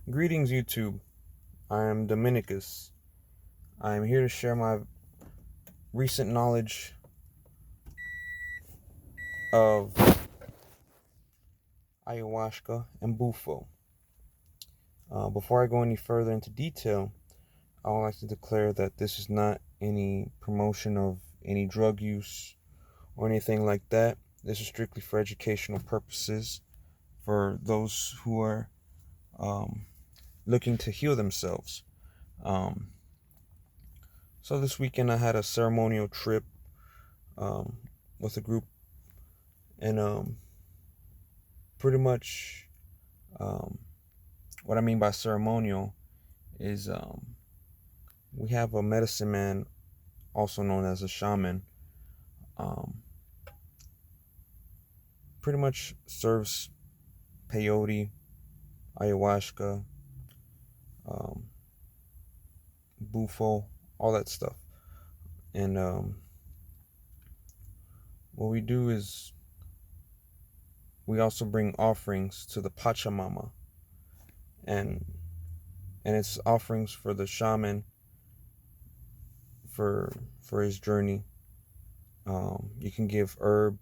Greetings, YouTube. I am Dominicus. I am here to share my recent knowledge of Ayahuasca and Bufo. Before I go any further into detail, I would like to declare that this is not any promotion of any drug use or anything like that. This is strictly for educational purposes for those who are looking to heal themselves. Um, so this weekend I had a ceremonial trip um, with a group, and pretty much um, what I mean by ceremonial is we have a medicine man, also known as a shaman, um, pretty much serves peyote, ayahuasca, um, bufo, all that stuff. And what we do is we also bring offerings to the Pachamama, and it's offerings for the shaman for his journey. You can give herb,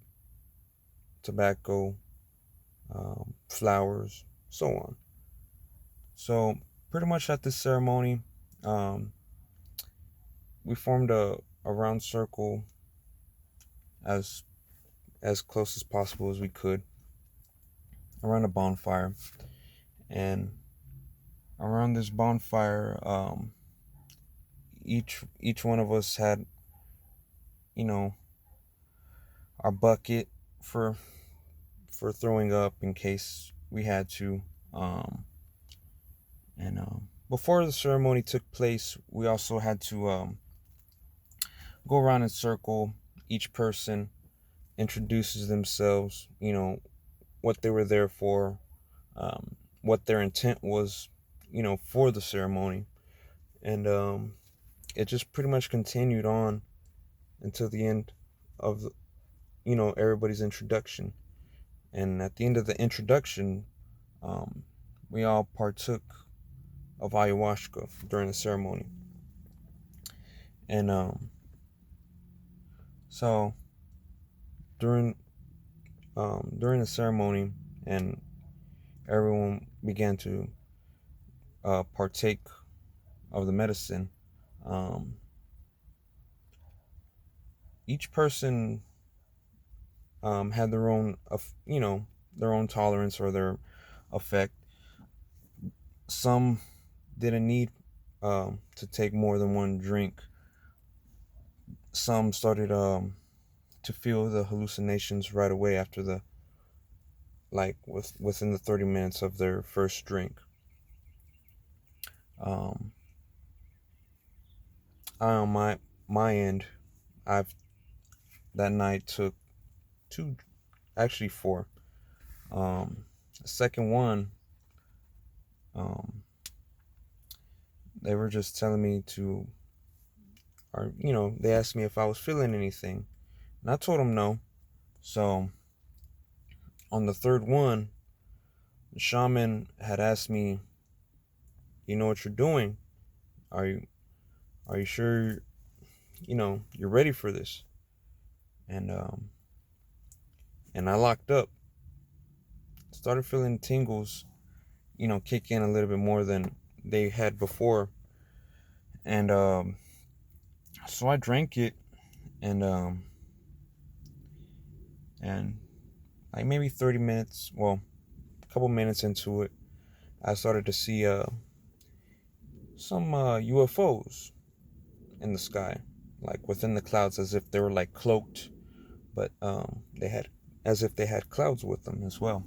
tobacco, flowers, so on. So pretty much at this ceremony, um, we formed a round circle as close as possible as we could around a bonfire, and around this bonfire, each one of us had, you know, our bucket for throwing up in case we had to. And before the ceremony took place, we also had to go around in a circle. Each person introduces themselves, what they were there for, what their intent was, for the ceremony. And it just pretty much continued on until the end of, everybody's introduction. And at the end of the introduction, we all partook of ayahuasca during the ceremony. And so during the ceremony, and everyone began to partake of the medicine. Each person had their own, their own tolerance or their effect. Some didn't need to take more than one drink. Some started to feel the hallucinations right away after within the 30 minutes of their first drink. I on my end, I've that night took two, actually four. The second one, they were just telling me to, or they asked me if I was feeling anything, and I told them no. So on the third one, the shaman had asked me, "You know what you're doing? Are you sure? You're ready for this?" And I locked up. Started feeling tingles, kick in a little bit more than they had before, and so I drank it, and like maybe 30 minutes, well, a couple minutes into it, I started to see some UFOs in the sky, like within the clouds, as if they were like cloaked, but they had, as if they had clouds with them as well.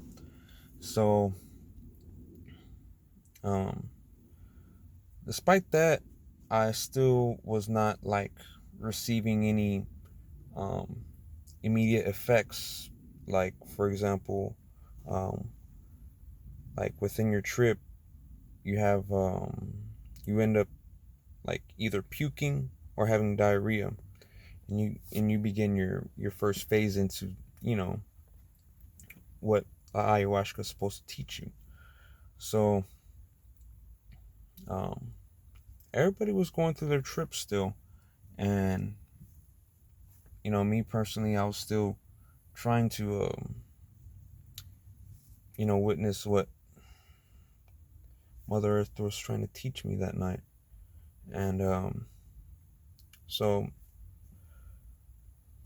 So despite that, I still was not like receiving any immediate effects. Like, for example, like within your trip, you have you end up like either puking or having diarrhea, and you begin your first phase into what ayahuasca is supposed to teach you. So um, everybody was going through their trip still. And, me personally, I was still trying to, witness what Mother Earth was trying to teach me that night. And so,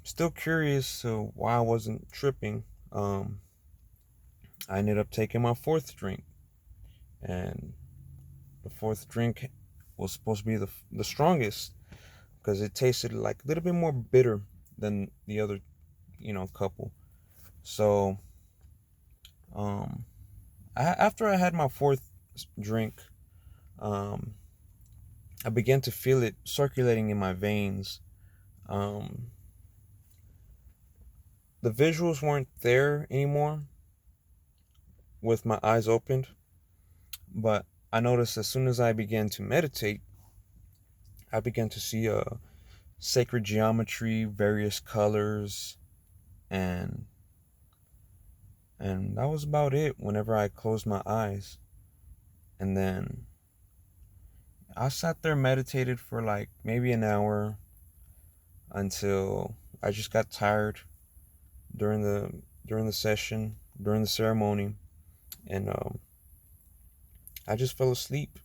still curious to why I wasn't tripping. I ended up taking my fourth drink, and the fourth drink was supposed to be the strongest because it tasted like a little bit more bitter than the other, couple. So, after I had my fourth drink, um, I began to feel it circulating in my veins. Um, the visuals weren't there anymore with my eyes opened, but I noticed as soon as I began to meditate, I began to see sacred geometry, various colors, and that was about it whenever I closed my eyes. And then I sat there meditated for like maybe an hour until I just got tired during the session, during the ceremony, and I just fell asleep.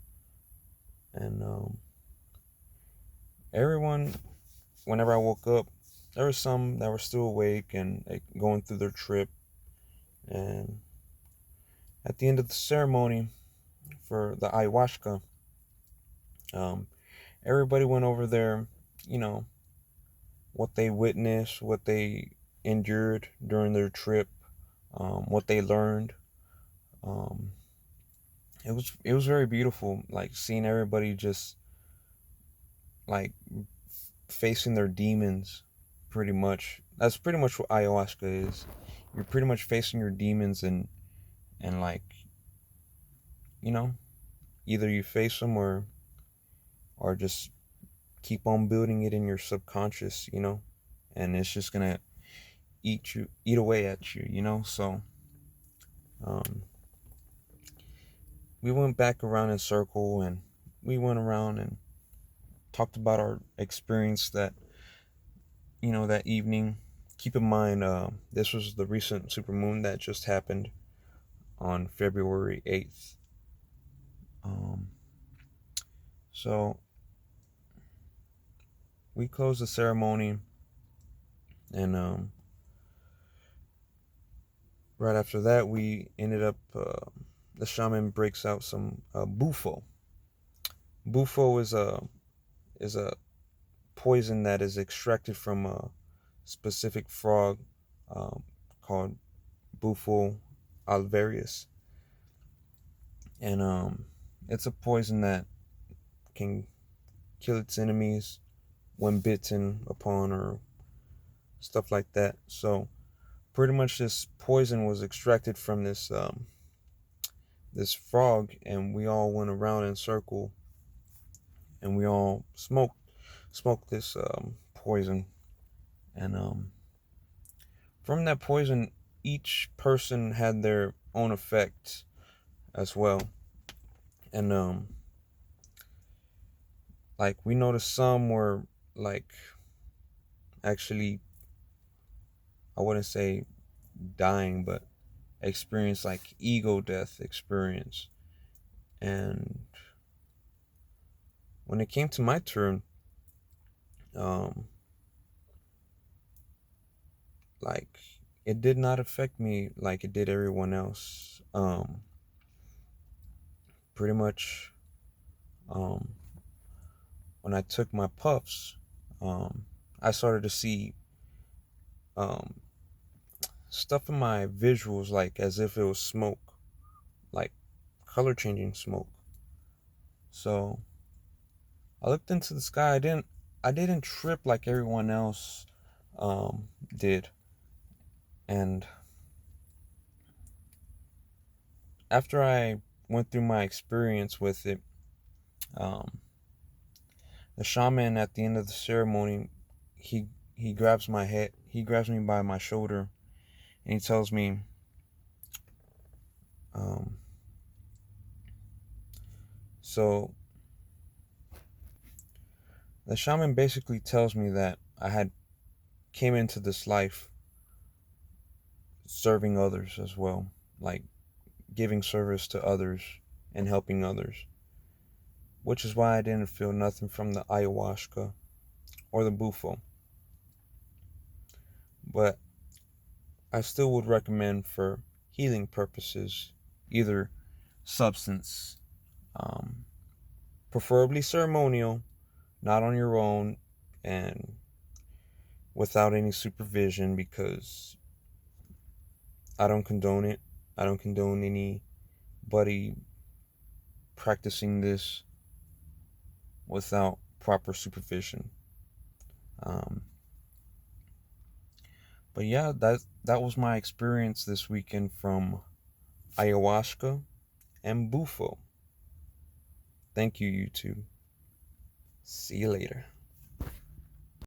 And everyone, whenever I woke up, there were some that were still awake and like, going through their trip. And at the end of the ceremony for the ayahuasca, um, everybody went over there, you know, what they witnessed, what they endured during their trip, what they learned. Um, it was very beautiful, like seeing everybody just like facing their demons. Pretty much, that's pretty much what ayahuasca is. You're pretty much facing your demons, and like, you know, either you face them or just keep on building it in your subconscious, and it's just gonna eat away at you, So um, we went back around in a circle, and we went around and talked about our experience that evening. Keep in mind, this was the recent supermoon that just happened on February 8th. Um, so we closed the ceremony, and right after that, we ended up. The shaman breaks out some bufo. Bufo is a poison that is extracted from a specific frog um, called Bufo alvarius, and it's a poison that can kill its enemies when bitten upon or stuff like that. So pretty much this poison was extracted from this frog, and we all went around in a circle, and we all smoked this poison, and from that poison, each person had their own effect as well, and like we noticed some were like actually, I wouldn't say dying, but experience like ego death experience. And when it came to my turn, um like it did not affect me like it did everyone else. Pretty much, um when I took my puffs, I started to see um stuff in my visuals, like as if it was smoke, like color changing smoke. So I looked into the sky. I didn't trip like everyone else did. And after I went through my experience with it, um, the shaman at the end of the ceremony, he he grabs my head, he grabs me by my shoulder, and he tells me, um, so The shaman basically tells me that I had came into this life serving others as well, like giving service to others and helping others, which is why I didn't feel nothing from the ayahuasca or the bufo. But I still would recommend for healing purposes either substance, um, preferably ceremonial, not on your own and without any supervision, because I don't condone it. I don't condone anybody practicing this without proper supervision. Um, but yeah, that was my experience this weekend from ayahuasca and bufo. Thank you, YouTube. See you later.